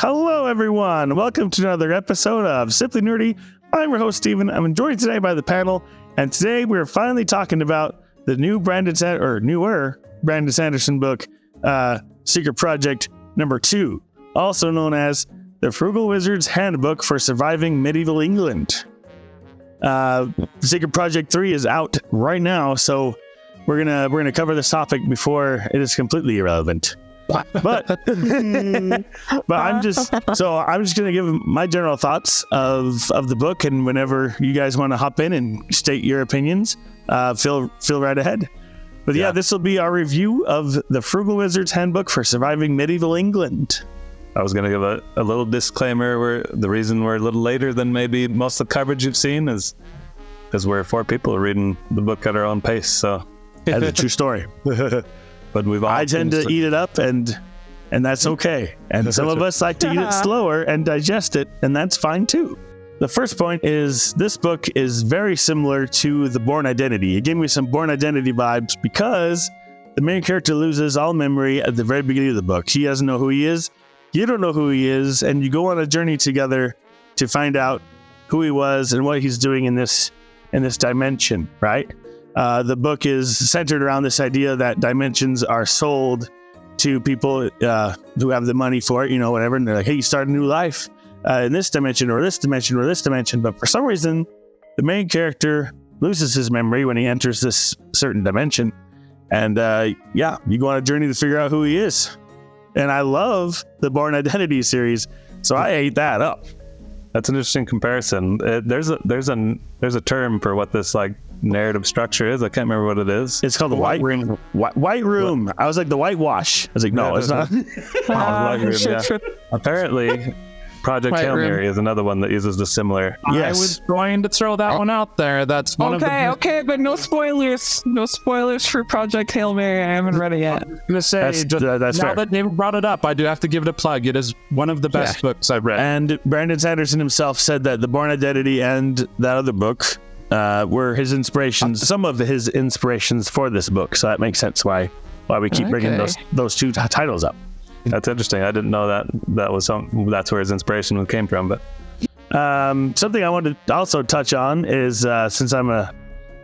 Hello, everyone. Welcome to another episode of Simply Nerdy. I'm your host, Steven. I'm joined today by the panel, and today we're finally talking about the newer Brandon Sanderson book, Secret Project number 2, also known as the Frugal Wizard's Handbook for Surviving Medieval England. Secret Project 3 is out right now, so we're gonna cover this topic before it is completely irrelevant. But I'm just gonna give my general thoughts of the book, and whenever you guys want to hop in and state your opinions, feel right ahead. But yeah, this will be our review of the Frugal Wizard's Handbook for Surviving Medieval England. I was going to give a little disclaimer. The reason we're a little later than maybe most of the coverage you've seen is because we're 4 people reading the book at our own pace. So that's a true story. But I tend to eat it up, and that's okay. And some of us like to eat it slower and digest it, and that's fine too. The first point is this book is very similar to The Bourne Identity. It gave me some Bourne Identity vibes because the main character loses all memory at the very beginning of the book. He doesn't know who he is. You don't know who he is, and you go on a journey together to find out who he was and what he's doing in this dimension, right? The book is centered around this idea that dimensions are sold to people who have the money for it, whatever, and they're like, hey, you start a new life in this dimension or this dimension or this dimension, but for some reason, the main character loses his memory when he enters this certain dimension, and you go on a journey to figure out who he is. And I love the Bourne Identity series, so I ate that up. That's an interesting comparison. There's a term for what this narrative structure is. I can't remember what it is. It's called the White Room. White Room. What? I was like the whitewash. I was like, no, it's not. White Room, yeah. Apparently, Project Hail Mary is another one that uses the similar. Yes. I was going to throw that one out there. That's one of the... Okay, but no spoilers. No spoilers for Project Hail Mary. I haven't read it yet. I'm going to say, that's now fair. That David brought it up, I do have to give it a plug. It is one of the best books I've read. And Brandon Sanderson himself said that The Bourne Identity and that other book were his inspirations, some of his inspirations for this book. So that makes sense why we keep bringing those two titles up. That's interesting. I didn't know that's where his inspiration came from. But something I wanted to also touch on is, since I'm a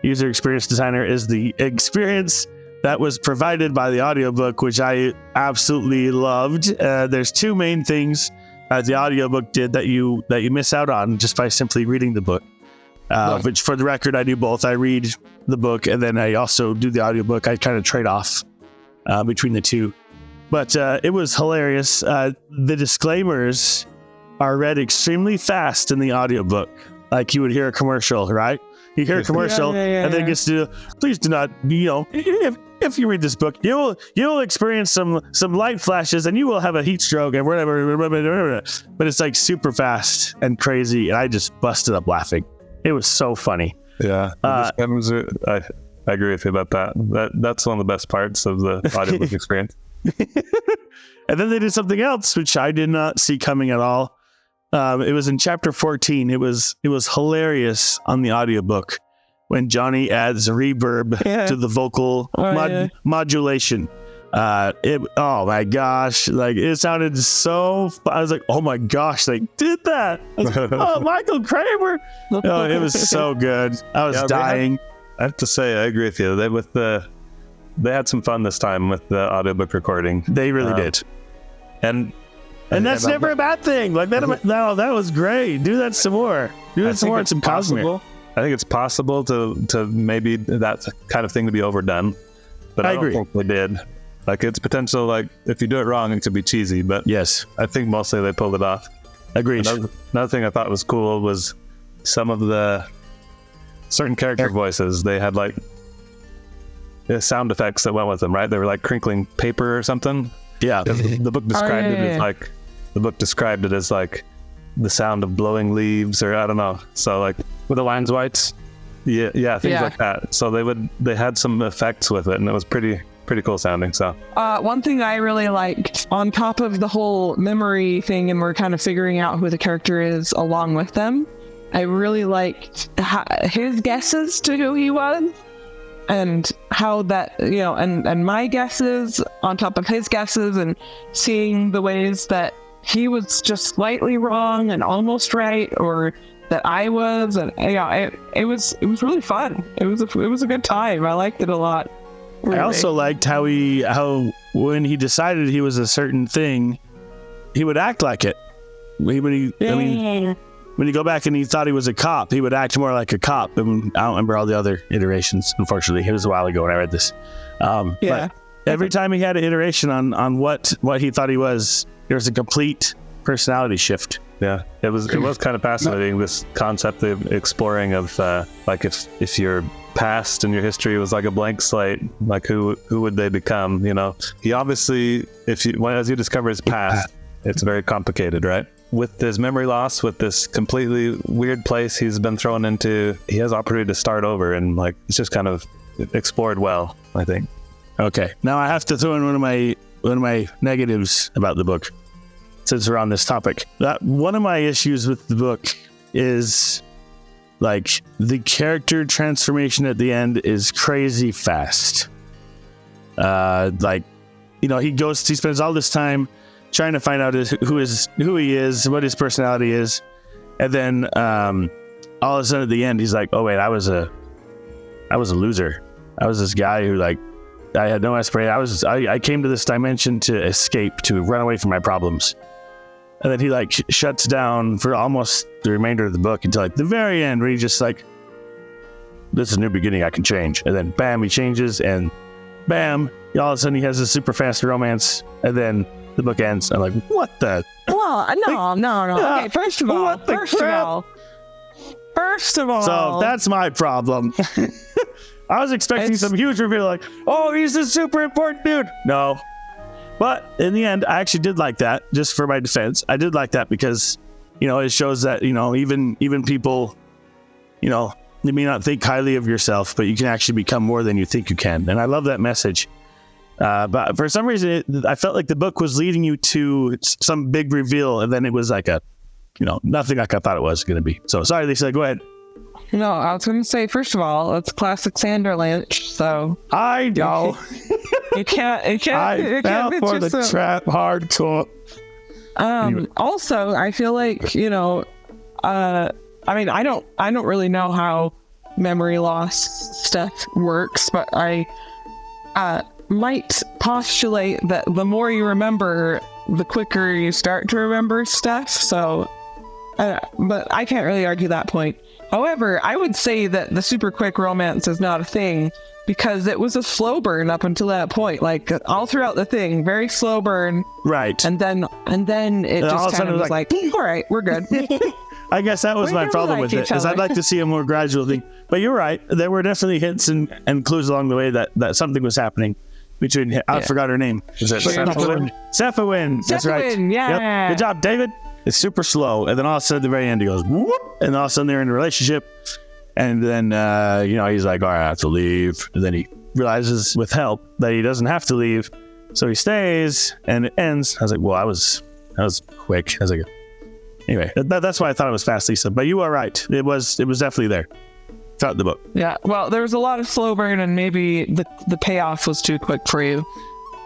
user experience designer, is the experience that was provided by the audiobook, which I absolutely loved. There's 2 main things the audiobook did that you miss out on just by simply reading the book. Which, for the record, I do both. I read the book and then I also do the audiobook. I kind of trade off between the two. But it was hilarious. The disclaimers are read extremely fast in the audiobook. Like you would hear a commercial, right? You hear a commercial and then it gets to, please do not, if you read this book, you'll experience some light flashes and you will have a heat stroke and whatever. But it's like super fast and crazy. And I just busted up laughing. It was so funny. Yeah. I agree with you about that. That's one of the best parts of the audiobook experience. And then they did something else which I did not see coming at all. It was in chapter 14. It was hilarious on the audiobook when Johnny adds reverb to the vocal modulation. Oh my gosh, it sounded so I was like, oh my gosh, they did that. I was like, oh, Michael Kramer. Oh, it was so good. I was dying. I have to say, I agree with you. They had some fun this time with the audiobook recording. They really did. And that's never a bad thing. That was great. Do that some more. Do that some more. It's impossible. I think it's possible to maybe that kind of thing to be overdone. But I don't think they did. It's potential, if you do it wrong, it could be cheesy. But yes, I think mostly they pulled it off. Agreed. Another thing I thought was cool was some of the certain character voices. They had sound effects that went with them, right? They were crinkling paper or something. Yeah. The book described it as the sound of blowing leaves, or I don't know. So with the lines whites. Yeah, things like that. So they had some effects with it, and it was pretty cool sounding. So one thing I really liked, on top of the whole memory thing, and we're kind of figuring out who the character is along with them, I really liked his guesses to who he was. And how that, and my guesses on top of his guesses, and seeing the ways that he was just slightly wrong and almost right, or that I was, and it was really fun. It was a good time. I liked it a lot. Really. I also liked how when he decided he was a certain thing, he would act like it. When you go back and he thought he was a cop, he would act more like a cop. I don't remember all the other iterations, unfortunately. It was a while ago when I read this. But every time he had an iteration on what he thought he was, there was a complete personality shift. Yeah, it was kind of fascinating, this concept of exploring of like if your past and your history was like a blank slate, like who would they become? You know, he obviously, as you discover his past, it's very complicated, right? With his memory loss, with this completely weird place he's been thrown into, he has opportunity to start over, and like it's just kind of explored well, I think. Okay, now I have to throw in one of my negatives about the book, since we're on this topic. That one of my issues with the book is like the character transformation at the end is crazy fast. Like, you know, he spends all this time trying to find out who he is, what his personality is, and then all of a sudden at the end he's like, oh wait, I was a loser. I was this guy who, like, I had no aspiration. I came to this dimension to escape, to run away from my problems. And then he like shuts down for almost the remainder of the book until like the very end, where he's just like, this is a new beginning, I can change. And then bam, he changes, and bam, all of a sudden he has a super fast romance, and then the book ends. I'm like, what the? Well, no. Okay, first of all. So that's my problem. I was expecting some huge reveal, like, oh, he's a super important dude. No. But in the end, I actually did like that, just for my defense. I did like that because, you know, it shows that, you know, even people, you know, you may not think highly of yourself, but you can actually become more than you think you can. And I love that message. But for some reason, I felt like the book was leading you to some big reveal, and then it was like nothing like I thought it was going to be. So sorry, Lisa, go ahead. No, I was going to say, first of all, it's classic Sander Lynch, so I know. It can't I fell for the trap hardcore. Anyway. Also, I feel like, you know, I mean, I don't really know how memory loss stuff works, but I might postulate that the more you remember, the quicker you start to remember stuff. So, but I can't really argue that point. However, I would say that the super quick romance is not a thing, because it was a slow burn up until that point. Like all throughout the thing, very slow burn. Right. And then it just kind of was like, all right, we're good. I guess that was my problem with it, is I'd like to see a more gradual thing. But you're right. There were definitely hints and clues along the way that something was happening between, I forgot her name. Is it Cephawin? That's right. Yeah. Yep. Good job, David. It's super slow. And then all of a sudden at the very end, he goes, whoop, and all of a sudden they're in a relationship. And then, he's like, all right, I have to leave. And then he realizes with help that he doesn't have to leave. So he stays, and it ends. I was like, well, that was quick. I was like, anyway, that's why I thought it was fast, Lisa. But you are right. It was definitely there throughout the book. Yeah. Well, there was a lot of slow burn, and maybe the payoff was too quick for you.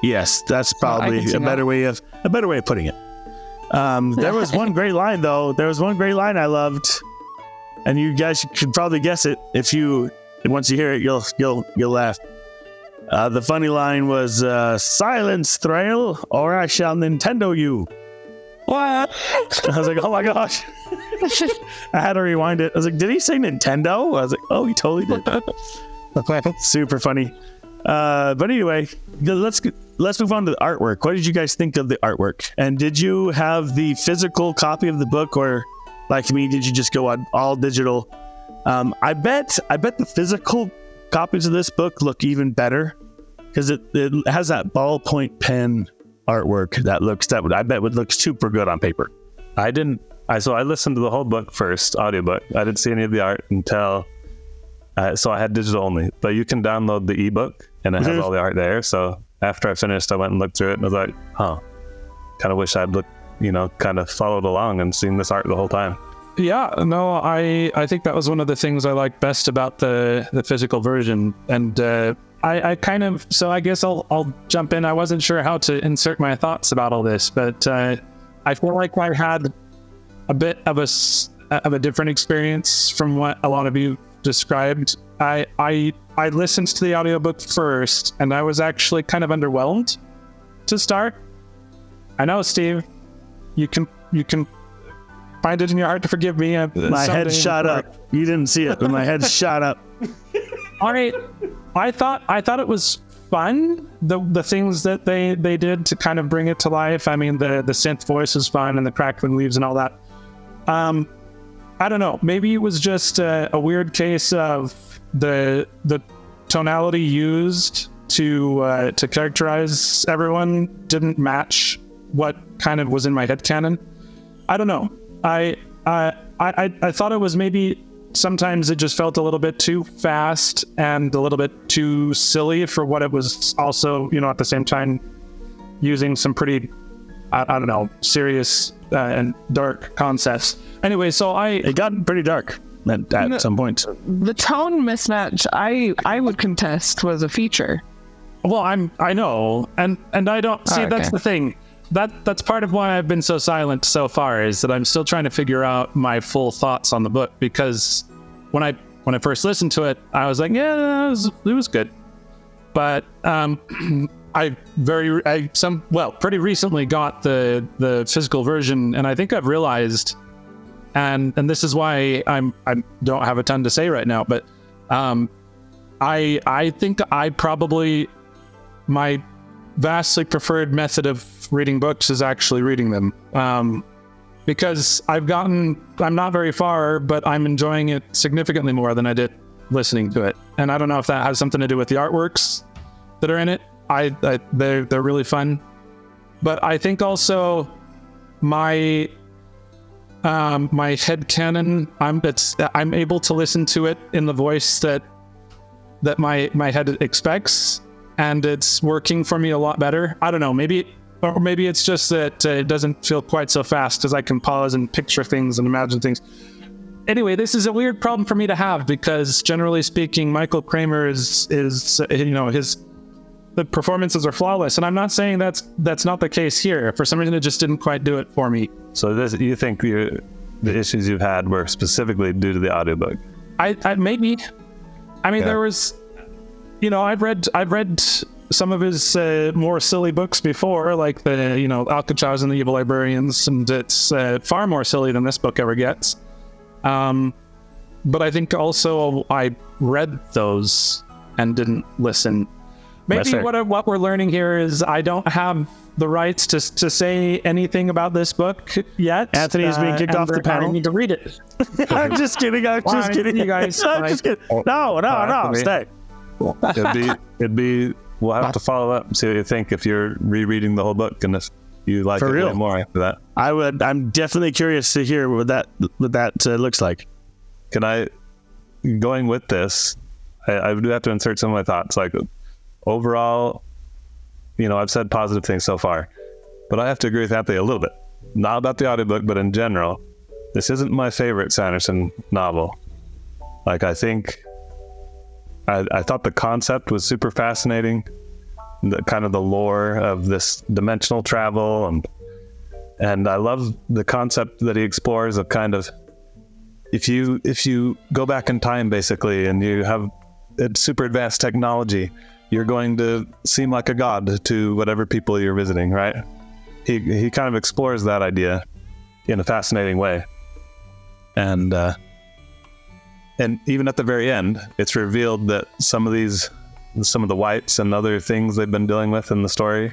Yes, that's probably a better way of putting it. There was one great line, though. There was one great line I loved, and you guys could probably guess it once you hear it. You'll laugh. The funny line was, "Silence, Thrail, or I shall Nintendo you." What? I was like, oh my gosh. I had to rewind it. I was like, did he say Nintendo? I was like, oh, he totally did. Super funny. But anyway, let's move on to the artwork. What did you guys think of the artwork? And did you have the physical copy of the book, or like me, did you just go on all digital? I bet the physical copies of this book look even better, because it has that ballpoint pen artwork that I bet would look super good on paper. So I listened to the whole book first, audiobook. I didn't see any of the art until so I had digital only, but you can download the ebook and it has all the art there. So after I finished, I went and looked through it and I was like, kind of wish I'd kind of followed along and seen this art the whole time. Yeah, no, I think that was one of the things I liked best about the physical version. And I kind of, so I guess I'll jump in. I wasn't sure how to insert my thoughts about all this, but I feel like I had a bit of a different experience from what a lot of you described. I listened to the audiobook first, and I was actually kind of underwhelmed to start. I know, Steve, you can find it in your heart to forgive me. My head shot up. You didn't see it, but my head shot up. All right. I thought it was fun. The things that they did to kind of bring it to life. I mean, the synth voice is fun, and the crackling leaves and all that. I don't know. Maybe it was just a weird case of the tonality used to characterize everyone didn't match what kind of was in my headcanon. I don't know. I thought it was maybe sometimes it just felt a little bit too fast and a little bit too silly for what it was also, at the same time using some pretty, I don't know, serious and dark concepts. Anyway, so it got pretty dark at some point. The tone mismatch, I would contest, was a feature. Well, I know, and I don't see. That's the thing. That's part of why I've been so silent so far, is that I'm still trying to figure out my full thoughts on the book, because when I first listened to it, I was like, yeah, it was good. But pretty recently got the physical version, and I think I've realized, and this is why I don't have a ton to say right now, but I think I probably, my vastly preferred method of reading books is actually reading them, because I'm not very far, but I'm enjoying it significantly more than I did listening to it. And I don't know if that has something to do with the artworks that are in it. They're really fun, but I think also my headcanon, I'm able to listen to it in the voice that my head expects, and it's working for me a lot better. I don't know, maybe it's just that it doesn't feel quite so fast, as I can pause and picture things and imagine things. Anyway, this is a weird problem for me to have, because generally speaking, Michael Kramer is the performances are flawless, and I'm not saying that's not the case here. For some reason, it just didn't quite do it for me. So you think the issues you've had were specifically due to the audiobook? I maybe. I mean, there was, I've read some of his more silly books before, like the Alcatraz and the Evil Librarians, and it's far more silly than this book ever gets. But I think also I read those and didn't listen. Maybe what we're learning here is I don't have the rights to say anything about this book yet. Anthony's being kicked off the panel. I need to read it. I'm just kidding. I'm just kidding, you guys. I'm just kidding. No, stay. It'd be. We'll have to follow up and see what you think if you're rereading the whole book, and if you like it way more after that. I'm definitely curious to hear what that looks like. Going with this, I do have to insert some of my thoughts. Like, overall, I've said positive things so far, but I have to agree with Anthony a little bit. Not about the audiobook, but in general, this isn't my favorite Sanderson novel. Like, I think I thought the concept was super fascinating, the kind of the lore of this dimensional travel, and I love the concept that he explores of kind of, if you go back in time basically, and you have super advanced technology, you're going to seem like a god to whatever people you're visiting, right? He kind of explores that idea in a fascinating way, and even at the very end, it's revealed that some of the whites and other things they've been dealing with in the story,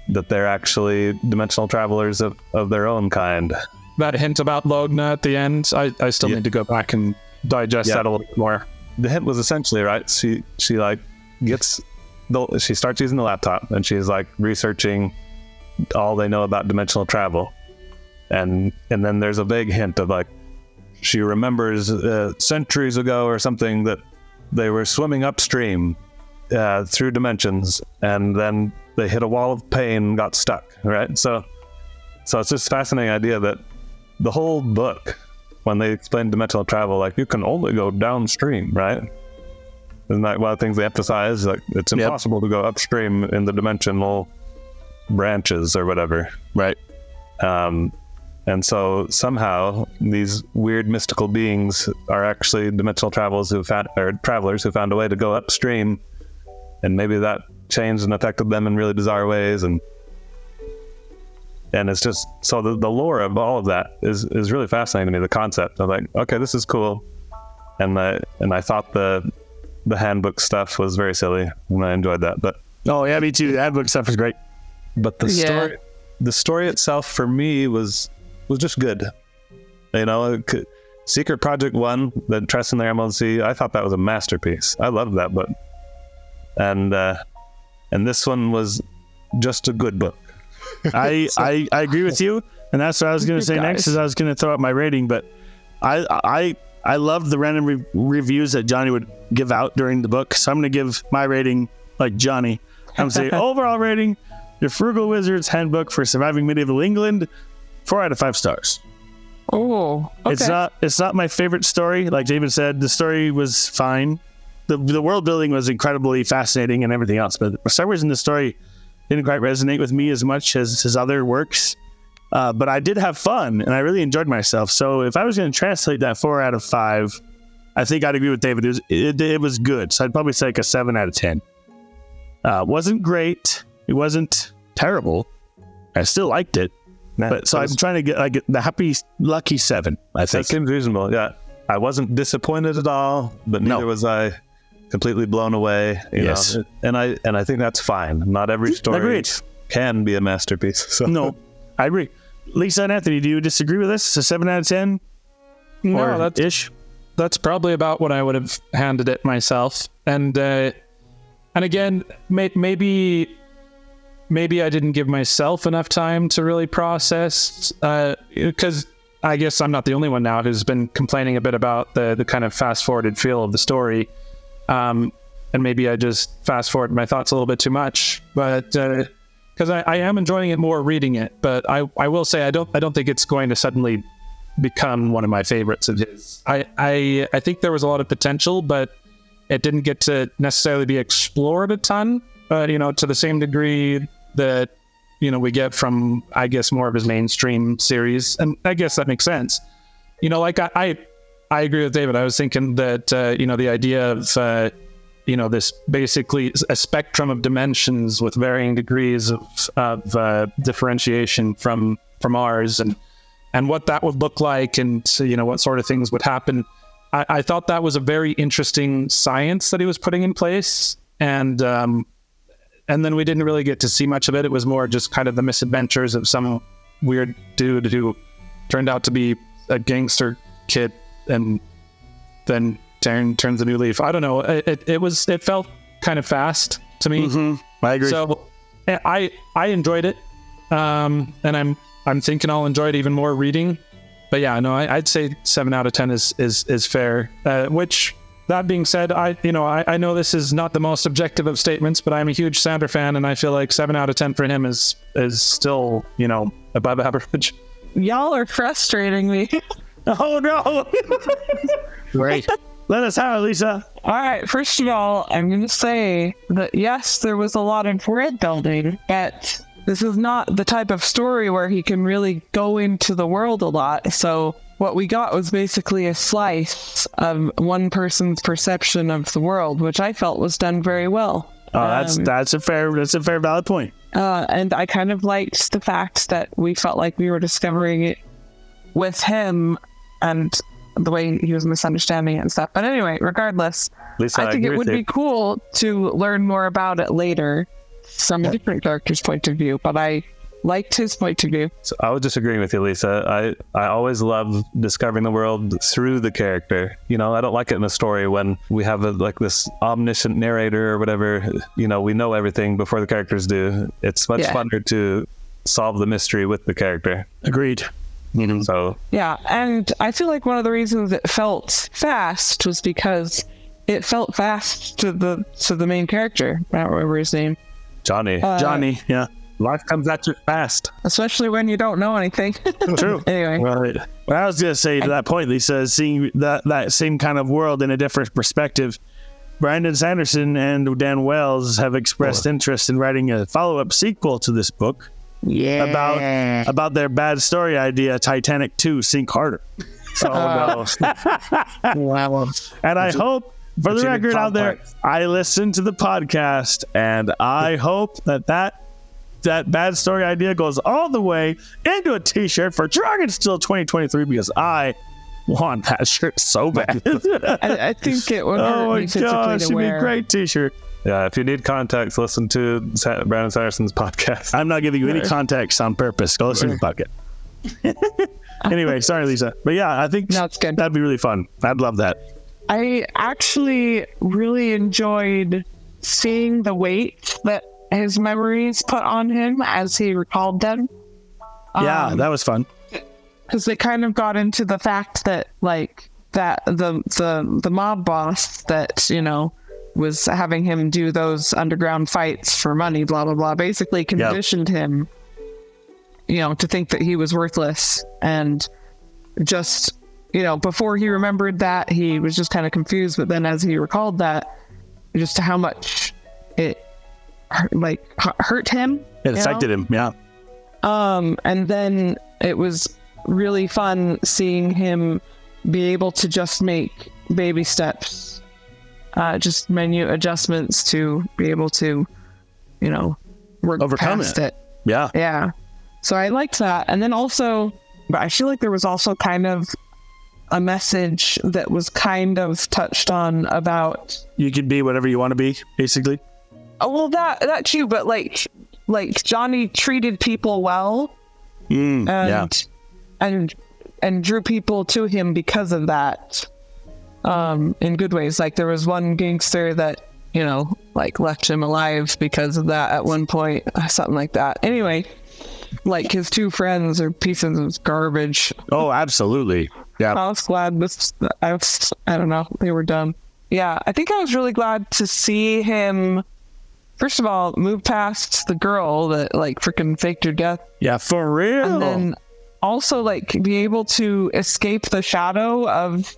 that they're actually dimensional travelers of their own kind. That hint about Logna at the end, I still need to go back and digest that a little bit more. The hint was essentially, right, she starts using the laptop, and she's like researching all they know about dimensional travel, and then there's a vague hint of like, she remembers centuries ago or something that they were swimming upstream through dimensions, and then they hit a wall of pain and got stuck, right? So it's this fascinating idea that the whole book, when they explain dimensional travel, like, you can only go downstream, right? Isn't that one of the things they emphasize? Like, it's impossible to go upstream in the dimensional branches or whatever. Right. And so somehow these weird mystical beings are actually dimensional travelers who found a way to go upstream, and maybe that changed and affected them in really bizarre ways. And it's just, so the lore of all of that is really fascinating to me. The concept, I'm like, okay, this is cool. And I thought the handbook stuff was very silly, and I enjoyed that. But oh yeah, me too. The handbook stuff was great. But the story itself for me was just good. Secret Project 1, the Trust in the Emerald Sea, I thought that was a masterpiece. I loved that book. And this one was just a good book. I agree with you, and that's what I was going to say next. Is I was going to throw out my rating, but I loved the random reviews that Johnny would give out during the book, so I'm going to give my rating like Johnny. I'm going to say overall rating: The Frugal Wizard's Handbook for Surviving Medieval England, 4 out of 5 stars. Oh, okay. It's not my favorite story. Like David said, the story was fine. The world building was incredibly fascinating and everything else, but for some reason the story didn't quite resonate with me as much as his other works. But I did have fun, and I really enjoyed myself. So if I was going to translate that 4 out of 5, I think I'd agree with David. It was good. So I'd probably say like a 7 out of 10. Wasn't great. It wasn't terrible. I still liked it. But so I'm trying to get like the lucky 7, I think. That seems reasonable, yeah. I wasn't disappointed at all, but neither was I completely blown away. You know? And I think that's fine. Not every story can be a masterpiece. So. No, I agree. Lisa and Anthony, do you disagree with this? A 7 out of 10? No, that's probably about what I would have handed it myself. And again, maybe I didn't give myself enough time to really process, because I guess I'm not the only one now who's been complaining a bit about the kind of fast-forwarded feel of the story. And maybe I just fast-forwarded my thoughts a little bit too much. But because I am enjoying it more reading it, but I will say I don't think it's going to suddenly become one of my favorites of his. I think there was a lot of potential, but it didn't get to necessarily be explored a ton, to the same degree that, we get from, I guess, more of his mainstream series. And I guess that makes sense. Like I agree with David. I was thinking that, the idea of, this basically a spectrum of dimensions with varying degrees of differentiation from ours, and what that would look like, and what sort of things would happen. I thought that was a very interesting science that he was putting in place, and then we didn't really get to see much of it. It was more just kind of the misadventures of some weird dude who turned out to be a gangster kid, and then turns a new leaf. I don't know. It felt kind of fast to me. Mm-hmm. I agree. So I enjoyed it, and I'm thinking I'll enjoy it even more reading. But yeah, no, I'd say 7 out of 10 is fair. Which, that being said, I know this is not the most objective of statements, but I'm a huge Sander fan, and I feel like 7 out of 10 for him is still, above average. Y'all are frustrating me. Oh no! Great. Let us have it, Lisa. All right. First of all, I'm going to say that yes, there was a lot of world building, but this is not the type of story where he can really go into the world a lot. So what we got was basically a slice of one person's perception of the world, which I felt was done very well. That's a fair valid point. And I kind of liked the fact that we felt like we were discovering it with him, and the way he was misunderstanding it and stuff. But anyway, regardless, Lisa, I think it would be cool to learn more about it later from a different character's point of view, but I liked his point of view. So I was disagreeing with you, Lisa. I always love discovering the world through the character. I don't like it in a story when we have this omniscient narrator or whatever. We know everything before the characters do. It's much funner to solve the mystery with the character. Agreed. So yeah, and I feel like one of the reasons it felt fast was because it felt fast to the main character. I don't remember his name. Johnny. Johnny, yeah. Life comes at you fast. Especially when you don't know anything. True. Anyway. Right. What I was going to say to that point, Lisa, seeing that same kind of world in a different perspective, Brandon Sanderson and Dan Wells have expressed interest in writing a follow-up sequel to this book about their bad story idea, Titanic 2, Sink Harder. Oh no! Wow. And I hope, for the record out there, I listened to the podcast, and I hope that bad story idea goes all the way into a t-shirt for Dragonsteel 2023, because I want that shirt so bad. I think it would hurt Oh my me physically gosh, to it'd be a wear. great t-shirt. Yeah, if you need context, listen to Brandon Sanderson's podcast. I'm not giving you any context on purpose. Go listen to the podcast. Anyway, sorry, Lisa. But yeah, I think No, it's good. that'd be really fun. I'd love that. I actually really enjoyed seeing the weight that his memories put on him as he recalled them. Yeah, that was fun. Because they kind of got into the fact that, like, that the mob boss that, you know, was having him do those underground fights for money, blah, blah, blah, basically conditioned him, you know, to think that he was worthless. And just, you know, before he remembered that, he was just kind of confused. But then as he recalled that, just how much it, hurt him. It affected him, yeah. And then it was really fun seeing him be able to just make baby steps, just menu adjustments to be able to, you know, work Overcome past it. Yeah. Yeah. So I liked that. And then also, but I feel like there was also kind of a message that was kind of touched on about, You could be whatever you want to be, basically. oh, well, that too, but like Johnny treated people well. Yeah. And drew people to him because of that, in good ways. Like there was one gangster that, you know, like left him alive because of that at one point, something like that. Anyway, like his two friends are pieces of garbage. Oh, absolutely. Yeah. I was glad I don't know, they were dumb. Yeah, I think I was really glad to see him, first of all, move past the girl that like freaking faked her death. Yeah, for real. And then also like be able to escape the shadow of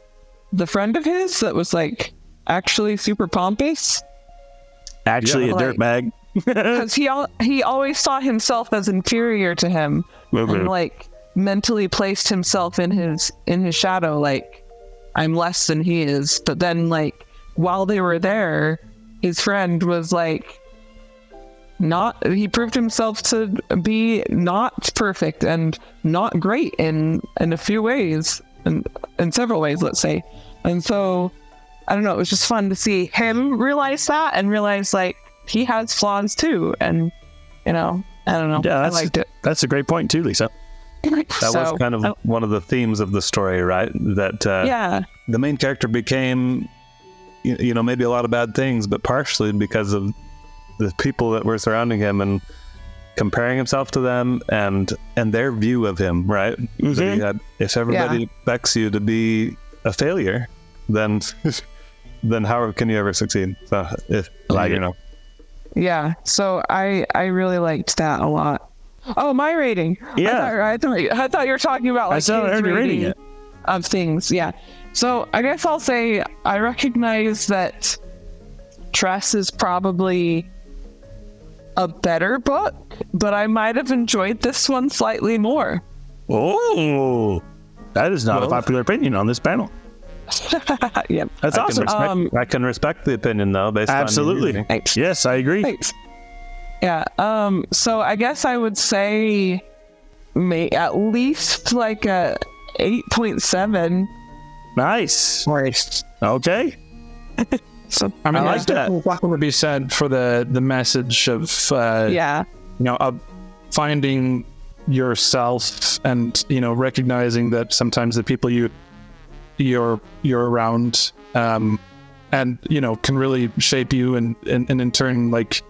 the friend of his that was like actually super pompous. Actually, Yeah, a dirtbag. Because he always saw himself as inferior to him, and like mentally placed himself in his shadow, like I'm less than he is. But then like while they were there, his friend was like he proved himself to be not perfect and not great in a few ways, and in several ways, let's say. And so I don't know, it was just fun to see him realize that and realize like he has flaws too. And you know, I don't know, Yeah, I liked it. That's a great point too, Lisa. That was kind of one of the themes of the story, right? That Yeah, the main character became, you know, maybe a lot of bad things, but partially because of the people that were surrounding him and comparing himself to them and their view of him, right? That he had, if everybody expects you to be a failure, then how can you ever succeed? So if you know. yeah. So I really liked that a lot. Oh, my rating. Yeah. I thought you were talking about like I still his heard you rating rating it. of things. Yeah. So I guess I'll say I recognize that Tress is probably a better book, but I might have enjoyed this one slightly more. Oh, that is not a popular opinion on this panel. Yep. That's awesome. I can respect the opinion though, based Absolutely. on your reasoning. Yes, I agree. Thanks. Yeah. So I guess I would say at least like a 8.7. Nice. Right. Okay. So I mean, I like there's that. definitely a lot to be said for the message of yeah. you know, of finding yourself and, you know, recognizing that sometimes the people you're around and, you know, can really shape you and in turn, like,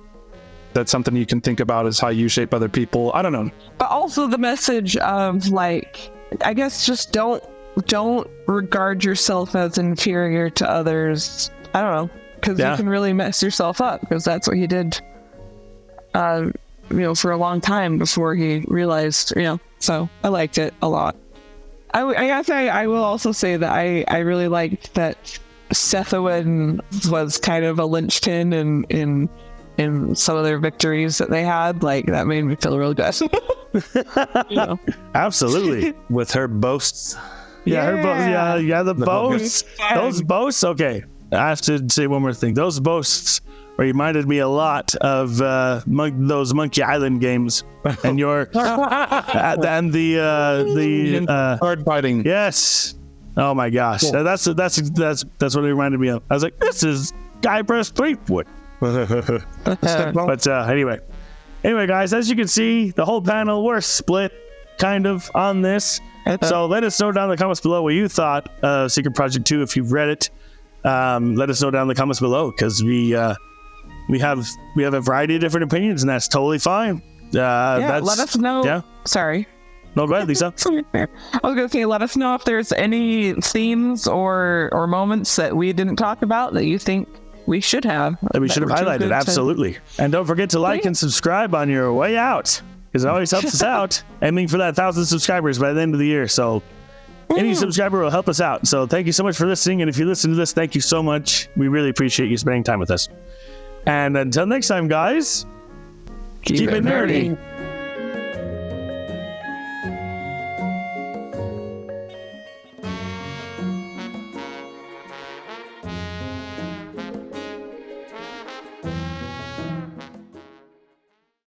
that's something you can think about is how you shape other people. I don't know. But also the message of like, I guess just don't regard yourself as inferior to others. I don't know, because you can really mess yourself up, because that's what he did, you know, for a long time before he realized, you know. So I liked it a lot. I guess I will also say that I really liked that Seth Owen was kind of a linchpin in in some of their victories that they had. Like, that made me feel real good. You know? Absolutely. With her boasts. Yeah, her Yeah. yeah, the boasts. fun. Those boasts, okay. I have to say one more thing. Those boasts reminded me a lot of those Monkey Island games and your and the Hard fighting. yes. Oh my gosh, that's what it reminded me of. I was like, this is Guy Press Fleetwood. But anyway, guys, as you can see, the whole panel, we're split kind of on this. So let us know down in the comments below what you thought of Secret Project 2 if you've read it. Let us know down in the comments below, because we have a variety of different opinions, and that's totally fine. Let us know. Yeah. Sorry. No, go ahead, Lisa. I was gonna say, let us know if there's any themes or moments that we didn't talk about that you think we should have. That we should have were too highlighted, good to- absolutely. And don't forget to like and subscribe on your way out, because it always helps us out. Aiming for that 1,000 subscribers by the end of the year. So any subscriber will help us out. So thank you so much for listening. And if you listen to this, thank you so much. We really appreciate you spending time with us. And until next time, guys, keep it nerdy.